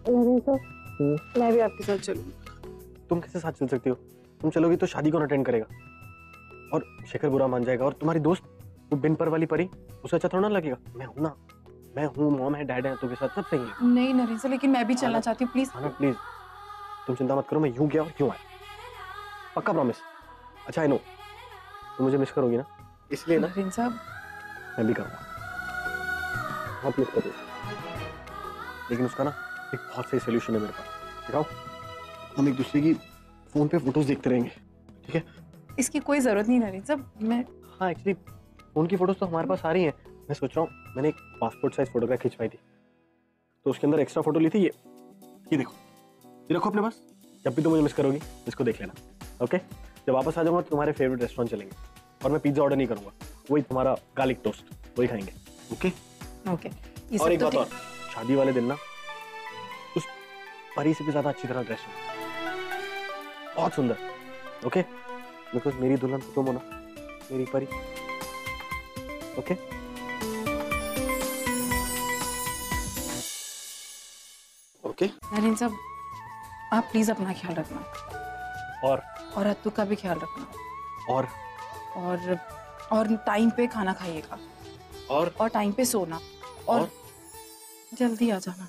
मैं भी आपके साथ चलूंगी। तुम कैसे साथ चल सकती हो? तुम चलोगी तो शादी कौन अटेंड करेगा? और शेखर बुरा मान जाएगा। और तुम्हारी दोस्त वो बिन पर वाली परी, उसे अच्छा थोड़ा ना लगेगा। मैं हूं ना, मैं हूं, मॉम है, डैड है, तो के साथ सब सही है। नहीं नरेश, लेकिन मैं भी चलना चाहती हूँ, प्लीज। हाँ प्लीज, तुम चिंता मत करो, मैं यूं गया और यूं आया, पक्का प्रॉमिस। अच्छा आई नो तुम मुझे मिस करोगी ना, इसलिए ना नरेश साहब, मैं भी करूंगा, बहुत मिस करूंगा। लेकिन उसका ना एक बहुत सही सोल्यूशन है मेरे पास। दिखाओ, हम एक दूसरे की फोन पे फोटोज देखते रहेंगे, ठीक है? इसकी कोई जरूरत नहीं नरेश साहब। मैं हाँ एक्चुअली फोन की फोटोज तो हमारे पास आ रही हैं। मैं सोच रहा हूँ, मैंने एक पासपोर्ट साइज फोटोग्राफ खिंचवाई थी, तो उसके अंदर एक्स्ट्रा फोटो ली थी। ये देखो, ये रखो अपने पास। जब भी तुम मुझे मिस करोगी इसको देख लेना, ओके? जब वापस आ जाऊंगा तो तुम्हारे फेवरेट रेस्टोरेंट चलेंगे, और मैं पिज्जा ऑर्डर नहीं करूंगा, वही तुम्हारा गार्लिक टोस्ट, वही खाएंगे, ओके? ओके। और एक बात और, शादी वाले दिन ना उस परी से भी ज्यादा अच्छी तरह ड्रेस हो, बहुत सुंदर, ओके? बिकॉज मेरी दुल्हन तो तुम हो ना, मेरी परी, ओके? ओके नरेश साहब, आप प्लीज अपना ख्याल रखना, और अत्तू का भी ख्याल रखना, और टाइम पे खाना खाइएगा, और टाइम पे सोना, और जल्दी आ जाना,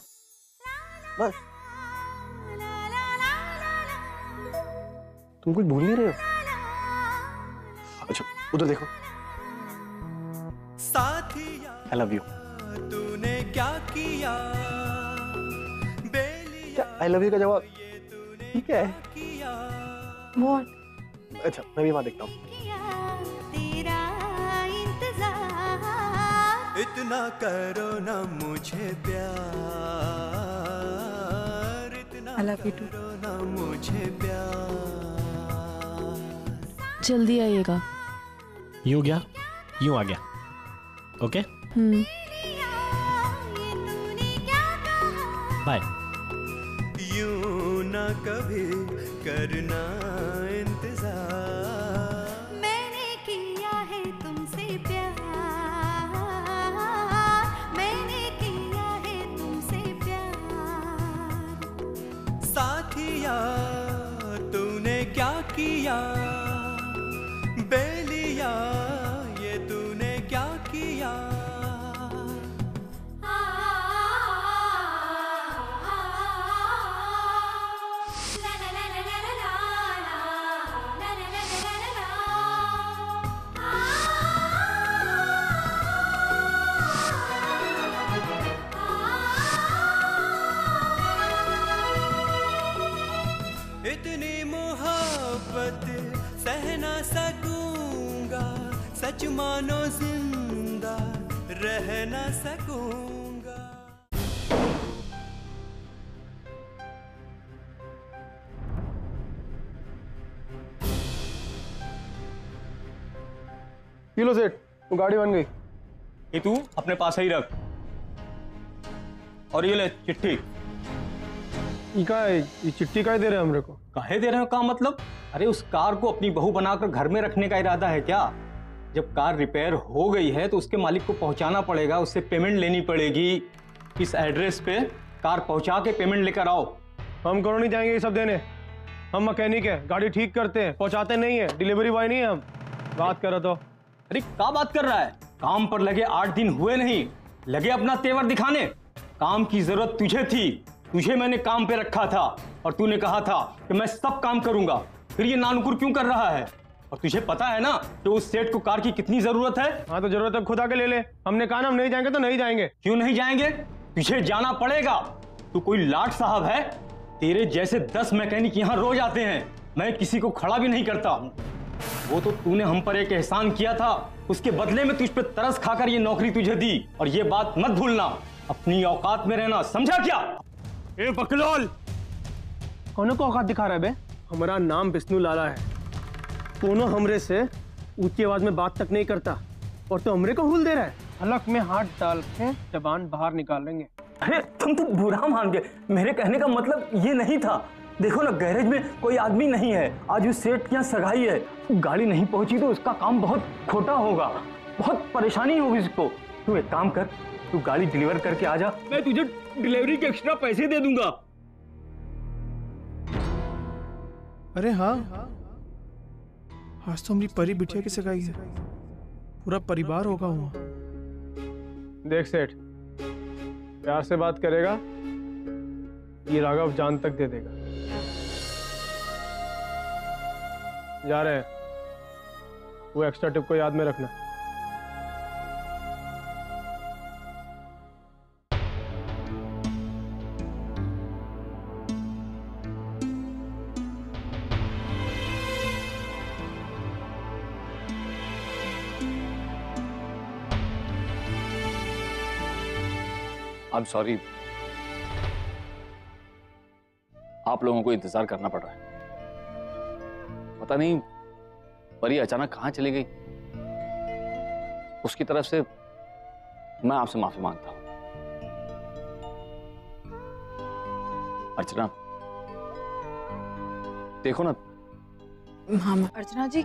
बस। तुम कुछ भूल नहीं रहे हो? अच्छा उधर देखो, आई लव यू। तूने क्या किया? आई लव यू का जवाब ठीक है? What? अच्छा मैं भी वहां देखता हूँ। इतना करो ना मुझे प्यार, इतना करो ना मुझे प्यार। जल्दी आइएगा। यूं गया यूं आ गया, ओके? बाय। यूं ना कभी करना इंतजार, मैंने किया है तुमसे प्यार, मैंने किया है तुमसे प्यार। साथिया तूने क्या किया? बेलिया ये तूने क्या किया? इतनी मोहब्बत सह ना सकूंगा, सच मानो जिंदा रह ना सकूंगा। किलो सेठ, वो गाड़ी बन गई। ये तू अपने पास ही रख, और ये ले चिट्ठी। ये चिट्ठी का ही दे रहे हमरे को? काहे दे रहे हो? का मतलब? अरे उस कार को अपनी बहू बनाकर घर में रखने का इरादा है क्या? जब कार रिपेयर हो गई है तो उसके मालिक को पहुंचाना पड़ेगा, उससे पेमेंट लेनी पड़ेगी। इस एड्रेस पे कार पहुंचा के पेमेंट लेकर आओ। हम कौन नहीं जाएंगे ये सब देने? हम मैकेनिक है, गाड़ी ठीक करते हैं, पहुंचाते नहीं है, डिलीवरी बॉय नहीं है हम। बात कर रहा तो। अरे क्या बात कर रहा है? काम पर लगे 8 दिन हुए नहीं, लगे अपना तेवर दिखाने। काम की जरूरत तुझे थी, तुझे मैंने काम पे रखा था, और तूने कहा था कि मैं सब काम करूंगा। फिर ये नानुकुर क्यों कर रहा है? और तुझे पता है ना कि उस सेठ को कार की कितनी जरूरत है? हाँ तो जरूरत है, खुद आके ले ले। हमने कहा ना हम नहीं जाएंगे तो नहीं जाएंगे। क्यों नहीं जाएंगे? तुझे जाना पड़ेगा। तू कोई लाट साहब है? तेरे जैसे 10 मैकेनिक यहाँ रोज आते हैं, मैं किसी को खड़ा भी नहीं करता। वो तो तूने हम पर एक एहसान किया था, उसके बदले में तुझ पे तरस खाकर ये नौकरी तुझे दी। और ये बात मत भूलना, अपनी औकात में रहना, समझा क्या? ए बकलोल, कौन को औकात दिखा रहा है बे? हमारा नाम विष्णु लाला है, दोनों हमरे से ऊंची आवाज में बात तक नहीं करता, और तो हमरे को हुल दे रहा है। हलक में हाथ डाल के जबान बाहर निकाल लेंगे। अरे तुम तो बुरा मान गए, मेरे कहने का मतलब ये नहीं था। देखो ना, गैरेज में कोई आदमी नहीं है, आज उस सेठ की यहाँ सगाई है, गाड़ी नहीं पहुंची तो उसका काम बहुत खोटा होगा, बहुत परेशानी होगी उसको। तू एक काम कर, तू गाड़ी डिलीवर करके आ जा, मैं तुझे डिलीवरी के एक्स्ट्रा पैसे दे दूंगा। अरे हाँ, आज तो हमारी परी बिटिया की सगाई है, पूरा परिवार होगा वहाँ। देख सेठ, प्यार से बात करेगा ये राघव जान तक दे देगा। जा रहे हैं, वो एक्स्ट्रा टिप को याद में रखना। I'm sorry, आप लोगों को इंतजार करना पड़ रहा है। पता नहीं परी अचानक कहां चली गई। उसकी तरफ से मैं आपसे माफी मांगता हूं। अर्चना, देखो ना। हाँ अर्चना जी,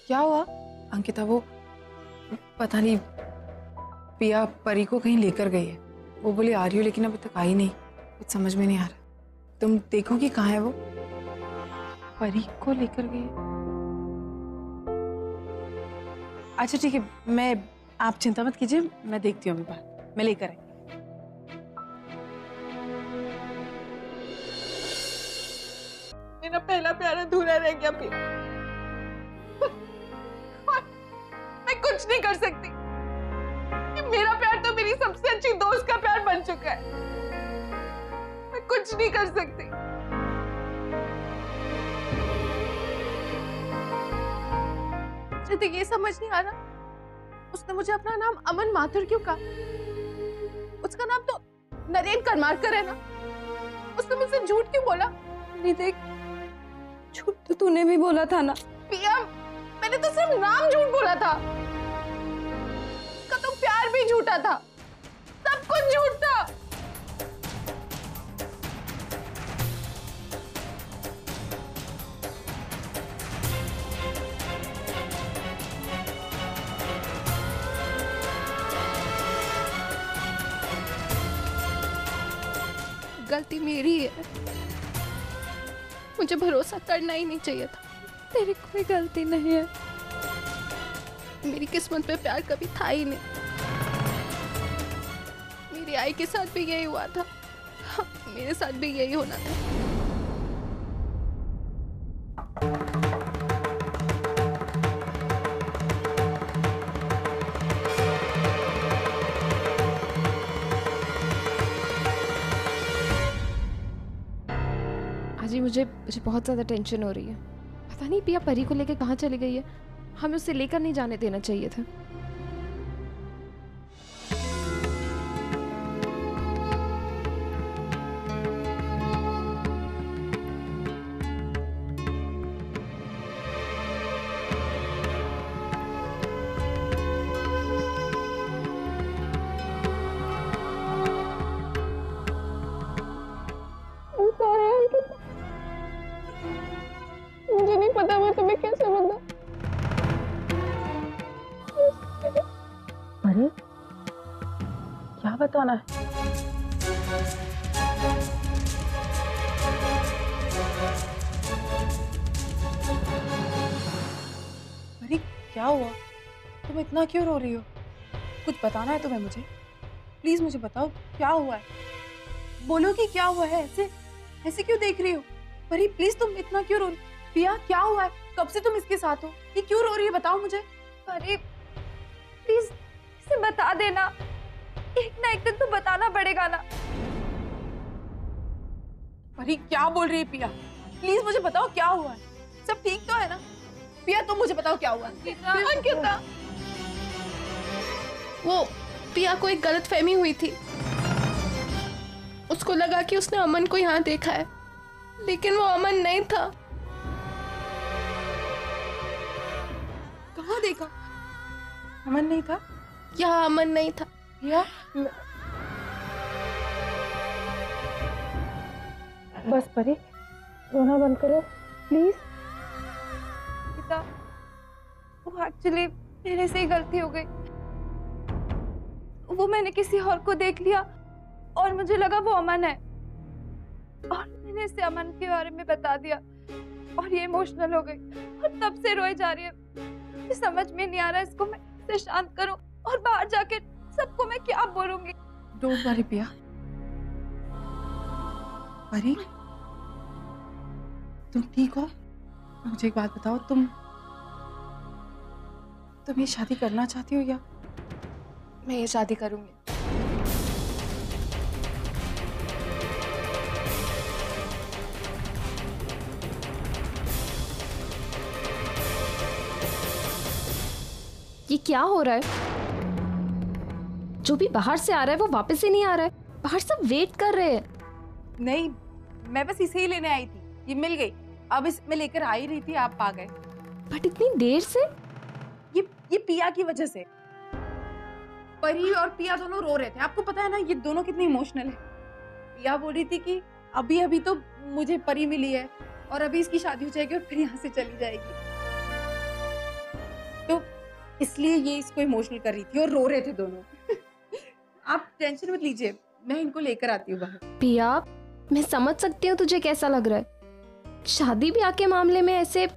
क्या हुआ? अंकिता वो पता नहीं पिया परी को कहीं लेकर गई है। वो बोली आ रही हो, लेकिन अभी तक आई नहीं। कुछ समझ में नहीं आ रहा। तुम देखो कि कहाँ है वो। परी को लेकर गई है। अच्छा ठीक है, आप चिंता मत कीजिए, मैं देखती हूँ अभी बाहर, मैं लेकर आई। मेरा पहला प्यार अधूरा रह गया पिया। मैं कुछ नहीं कर सकती। मेरा प्यार तो मेरी सबसे अच्छी दोस्त का प्यार बन चुका है। मैं कुछ नहीं कर सकती। मुझे ये समझ नहीं आ रहा, उसने मुझे अपना नाम अमन माथुर क्यों कहा? उसका नाम तो नरेन करमारकर है ना। उसने मुझसे झूठ क्यों बोला? नहीं देख, झूठ तो तूने भी बोला था ना। पिया, मैंने तो सिर्फ नाम झूठ बोला था। तो प्यार भी झूठा था, सब कुछ झूठ था। गलती मेरी है, मुझे भरोसा करना ही नहीं चाहिए था। तेरी कोई गलती नहीं है, मेरी किस्मत पे प्यार कभी था ही नहीं। मेरी आई के साथ भी यही हुआ था। हाँ, मेरे साथ भी यही होना था। मुझे बहुत ज्यादा टेंशन हो रही है। पता नहीं पिया परी को लेकर कहाँ चली गई है। हमें उसे लेकर नहीं जाने देना चाहिए था। मुझे नहीं पता मैं तुम्हें कैसे बताऊं। अरे क्या बताना है? अरे क्या हुआ? तुम इतना क्यों रो रही हो? कुछ बताना है तुम्हें मुझे? प्लीज मुझे बताओ क्या हुआ है। बोलो कि क्या हुआ है। ऐसे ऐसे क्यों देख रही हो? परी प्लीज तुम इतना क्यों रो रही? पिया क्या हुआ है? कब से तुम इसके साथ हो? ये क्यों रो रही है? बताओ मुझे। अरे प्लीज इसे बता देना, एक ना एक दिन तो बताना पड़ेगा ना। परी क्या बोल रही है पिया? प्लीज मुझे बताओ क्या हुआ है। सब ठीक तो है ना? पिया तुम मुझे बताओ क्या हुआ है। अंकिता, वो पिया को एक गलतफहमी हुई थी। उसको लगा कि उसने अमन को यहाँ देखा है, लेकिन वो अमन नहीं था। कहाँ देखा? अमन नहीं था? यहाँ अमन नहीं था। या बस परी रोना बंद करो प्लीज। पिता, वो एक्चुअली मेरे से ही गलती हो गई। वो मैंने किसी और को देख लिया और मुझे लगा वो अमन है। और मैंने इसे अमन के बारे में बता दिया और ये इमोशनल हो गई और तब से रोए जा रही है। मुझे समझ में नहीं आ रहा इसको मैं कैसे शांत करूं और बाहर जाके सबको मैं क्या बोलूंगी। डोंट वरी पिया। परी, तुम ठीक हो? मुझे एक बात बताओ, तुम ये शादी करना चाहती हो या? मैं ये शादी करूंगी। ये क्या हो रहा है? जो भी बाहर से आ रहा है वो वापस ही नहीं आ रहा है। बाहर सब वेट कर रहे हैं। नहीं, मैं बस इसे ही लेने आई थी, ये मिल गई। अब इसमें लेकर आ ही रही थी, आप आ गए। बट इतनी देर से? ये पिया की वजह से। परी और पिया दोनों रो रहे थे। आपको पता है ना ये दोनों कितनी इमोशनल है। पिया बोल रही थी कि अभी अभी तो मुझे परी मिली है और अभी इसकी शादी हो जाएगी और फिर यहाँ से चली जाएगी, तो इसलिए ये इसको इमोशनल कर रही थी और रो रहे थे दोनों। आप टेंशन मत लीजिए, मैं इनको लेकर आती हूँ बाहर। पिया, मैं समझ सकती हूँ तुझे कैसा लग रहा है। शादी ब्याह के मामले में ऐसे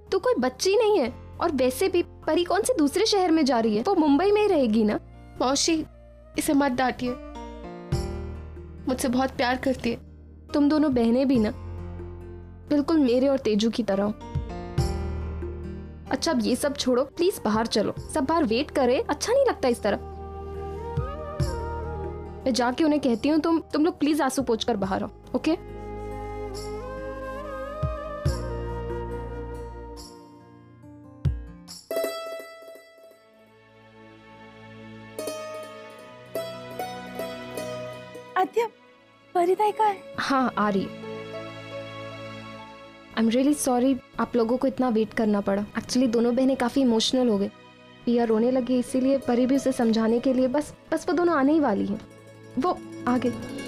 तो कोई बच्ची नहीं है, और वैसे भी परी कौन से दूसरे शहर में जा रही है? वो मुंबई में ही रहेगी ना। मौसी, इसे मत डांटिए, मुझसे बहुत प्यार करती है। तुम दोनों बहनें भी ना बिल्कुल मेरे और तेजू की तरह। अच्छा अब ये सब छोड़ो, प्लीज बाहर चलो। सब बाहर वेट करे, अच्छा नहीं लगता इस तरह। मैं जाके उन्हें कहती हूँ तुम लोग प्लीज आंसू पोंछ कर बाहर आओ, ओके? आद्या, परिताई का है? हाँ आ रही। आई एम रियली सॉरी आप लोगों को इतना वेट करना पड़ा। एक्चुअली दोनों बहनें काफी इमोशनल हो गई। पिया रोने लगी, इसीलिए परी भी उसे समझाने के लिए बस वो दोनों आने ही वाली हैं। वो आ गई।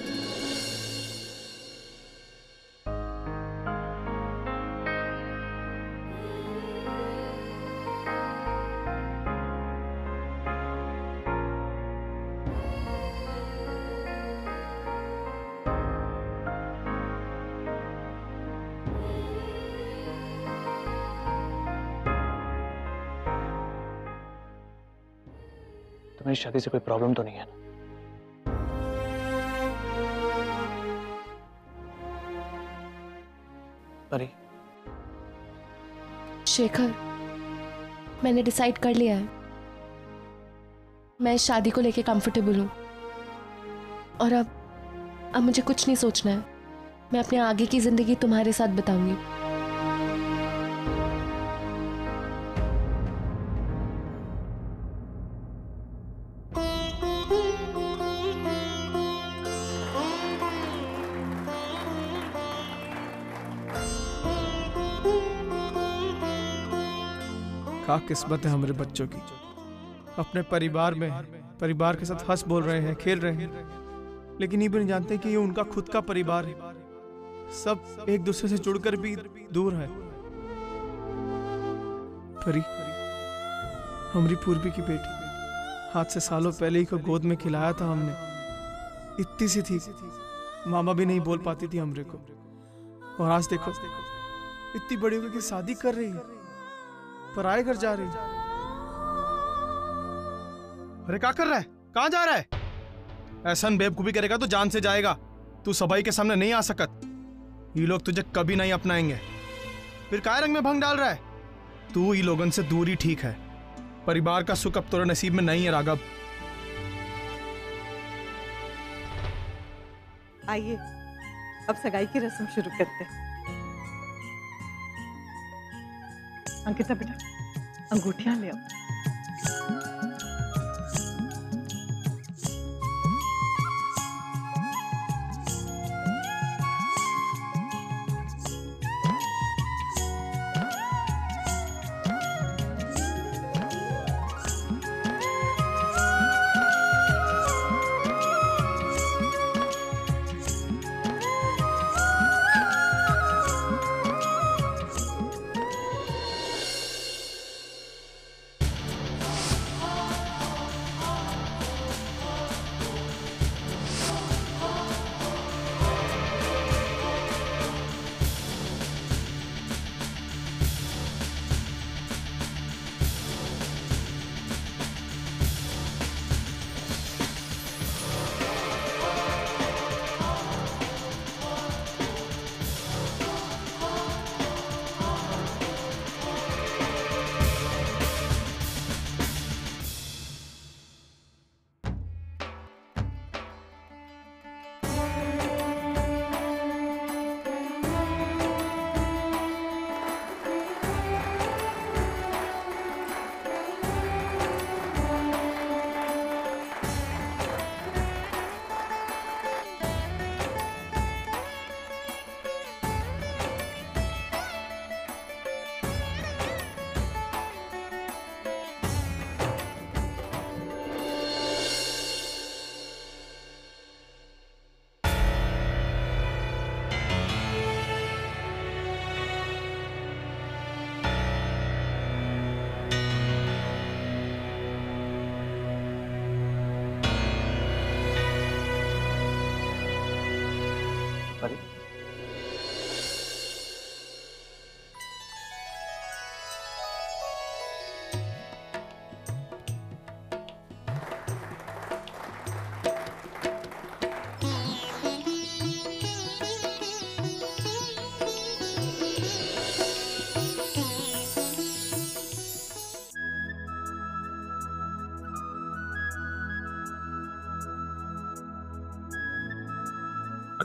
तुम्हारी शादी से कोई प्रॉब्लम तो नहीं है ना? परी, शेखर, मैंने डिसाइड कर लिया है। मैं इस शादी को लेके कंफर्टेबल हूँ और अब मुझे कुछ नहीं सोचना है। मैं अपने आगे की जिंदगी तुम्हारे साथ बताऊंगी। क्या किस्मत है हमारे बच्चों की, अपने परिवार में परिवार के साथ हंस बोल रहे हैं, खेल रहे हैं, लेकिन ये भी नहीं जानते कि ये उनका खुद का परिवार है। सब एक दूसरे से जुड़कर भी दूर है। परी, हमारी पूर्वी की बेटी, हाथ से सालों पहले ही को गोद में खिलाया था हमने। इतनी सी थी, मामा भी नहीं बोल पाती थी हमरे को, और आज देखो इतनी बड़ी होकर की शादी कर रही है, पराए घर जा रही। अरे क्या कर रहा है, कहां जा रहा है? ऐसा बेवकूफी करेगा तो जान से जाएगा। तू सबाई के सामने नहीं आ सकत। ये लोग तुझे कभी नहीं अपनाएंगे। फिर काय रंग में भंग डाल रहा है? तू ये लोगन से दूर ही ठीक है। परिवार का सुख अब तेरे नसीब में नहीं है राघव। आइए अब सगाई की रस्म शुरू करते हैं। अंकिता बेटा, अंगूठियां ले आओ।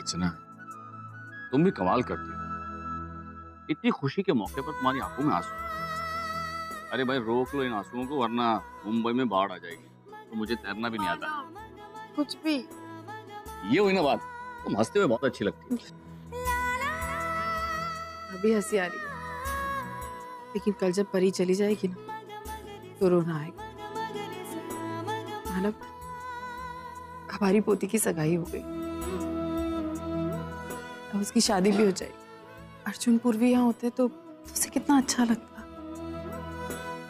अर्चना, तुम भी कमाल करती हो। इतनी खुशी के मौके पर तुम्हारी आंखों में आंसू। अरे भाई रोक लो इन आंसुओं को, वरना मुंबई में बाढ़ आ जाएगी। तो मुझे तैरना भी नहीं आता। कुछ भी। ये हुई ना बात, तुम हंसते हुए बहुत अच्छी लगती है। अभी हंसी आ रही है, लेकिन कल जब परी चली जाएगी ना तो रोना आएगा। मानव, हमारी पोती की सगाई हो गई, अब उसकी शादी भी हो जाएगी। अर्जुन पूर्वी यहाँ होते तो उसे कितना अच्छा लगता।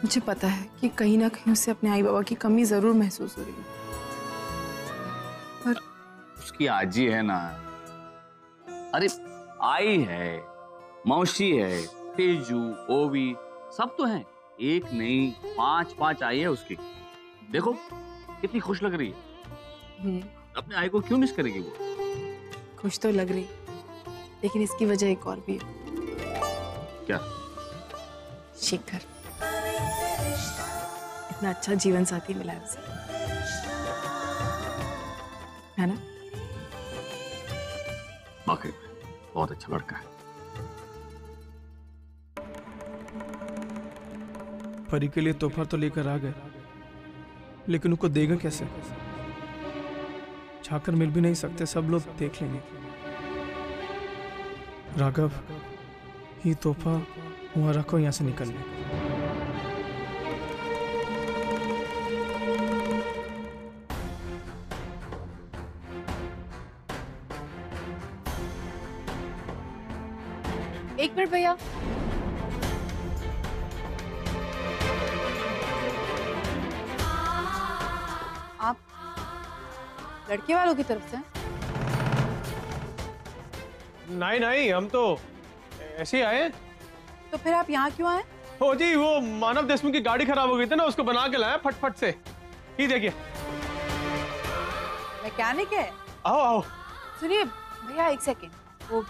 मुझे पता है कि कहीं ना कहीं उसे अपने आई बाबा की कमी जरूर महसूस हो रही है, पर उसकी आजी है ना। अरे आई है, मौसी है, तेजू, ओवी, सब तो हैं। एक नहीं 5 आई है उसकी। देखो कितनी खुश लग रही है। अपने आई को क्यों मिस करेगी वो? खुश तो लग रही, लेकिन इसकी वजह एक और भी है। क्या? शेखर। इतना अच्छा जीवन साथी मिला है उसे, है ना? वाकई में बहुत अच्छा लड़का है। परी के लिए तोहफा तो लेकर आ गए, लेकिन उनको देगा कैसे? छाकर मिल भी नहीं सकते, सब लोग देख लेंगे। राघव, ये तोहफा वहां रखो, यहां से निकलने। एक मिनट भैया। आप लड़के वालों की तरफ से? नहीं नहीं, हम तो ऐसे ही आए। तो फिर आप यहाँ क्यों आए? हो जी, वो मानव देशमुख की गाड़ी खराब हो गई थी ना, उसको बना के लाया फटफट से। ये देखिए। मैकेनिक है? आओ आओ। सुनिए भैया, एक सेकेंड, वो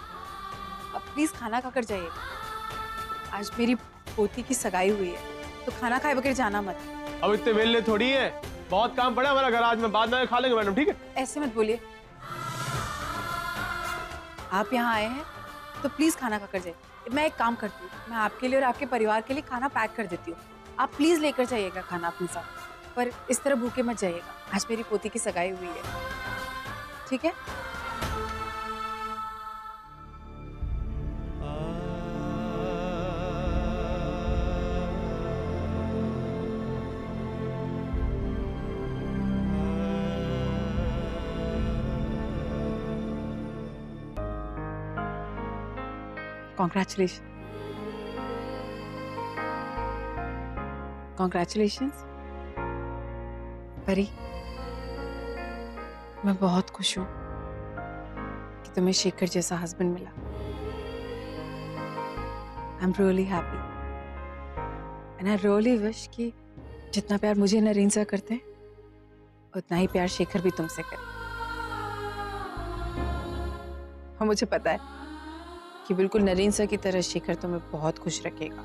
अब प्लीज खाना खाकर जाइएगा। आज मेरी पोती की सगाई हुई है, तो खाना खाए बगैर जाना मत। अब इतने वेले थोड़ी है, बहुत काम पड़ा हमारा घर, आज में बाद में खा लेंगे मैडम, ठीक है? ऐसे मत बोलिए। आप यहाँ आए हैं तो प्लीज खाना खाकर जाइए। मैं एक काम करती हूँ, मैं आपके लिए और आपके परिवार के लिए खाना पैक कर देती हूँ। आप प्लीज लेकर जाइएगा खाना अपने साथ, पर इस तरह भूखे मत जाइएगा। आज मेरी पोती की सगाई हुई है, ठीक है? Congratulations. Congratulations. परी, मैं बहुत खुश हूँ कि तुम्हें शेखर जैसा हस्बैंड मिला। I'm really happy. And I really wish कि जितना प्यार मुझे नरेन सर करते हैं, उतना ही प्यार शेखर भी तुमसे करे। और मुझे पता है कि बिल्कुल नरेन सर की तरह शेखर तुम्हें बहुत खुश रखेगा,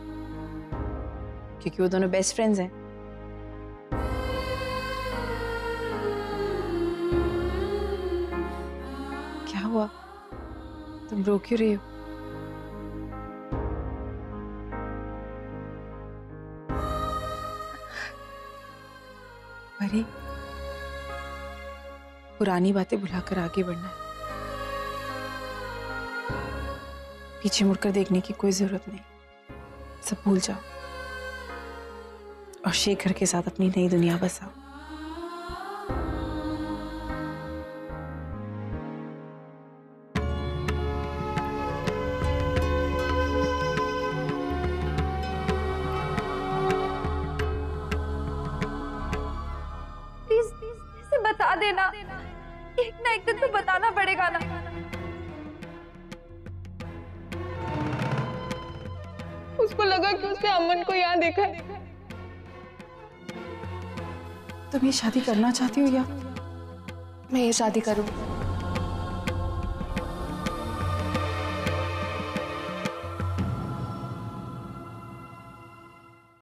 क्योंकि वो दोनों बेस्ट फ्रेंड्स हैं। क्या हुआ? तुम रो क्यों रही हो? परी, पुरानी बातें भुलाकर आगे बढ़ना है। पीछे मुड़कर देखने की कोई जरूरत नहीं, सब भूल जाओ और शेखर के साथ अपनी नई दुनिया बसाओ। प्लीज इसे बता देना, एक ना एक दिन तो बताना पड़ेगा ना। उसको लगा कि उसने अमन को यहाँ देखा है। तुम ये शादी करना चाहती हो या मैं ये शादी करूं?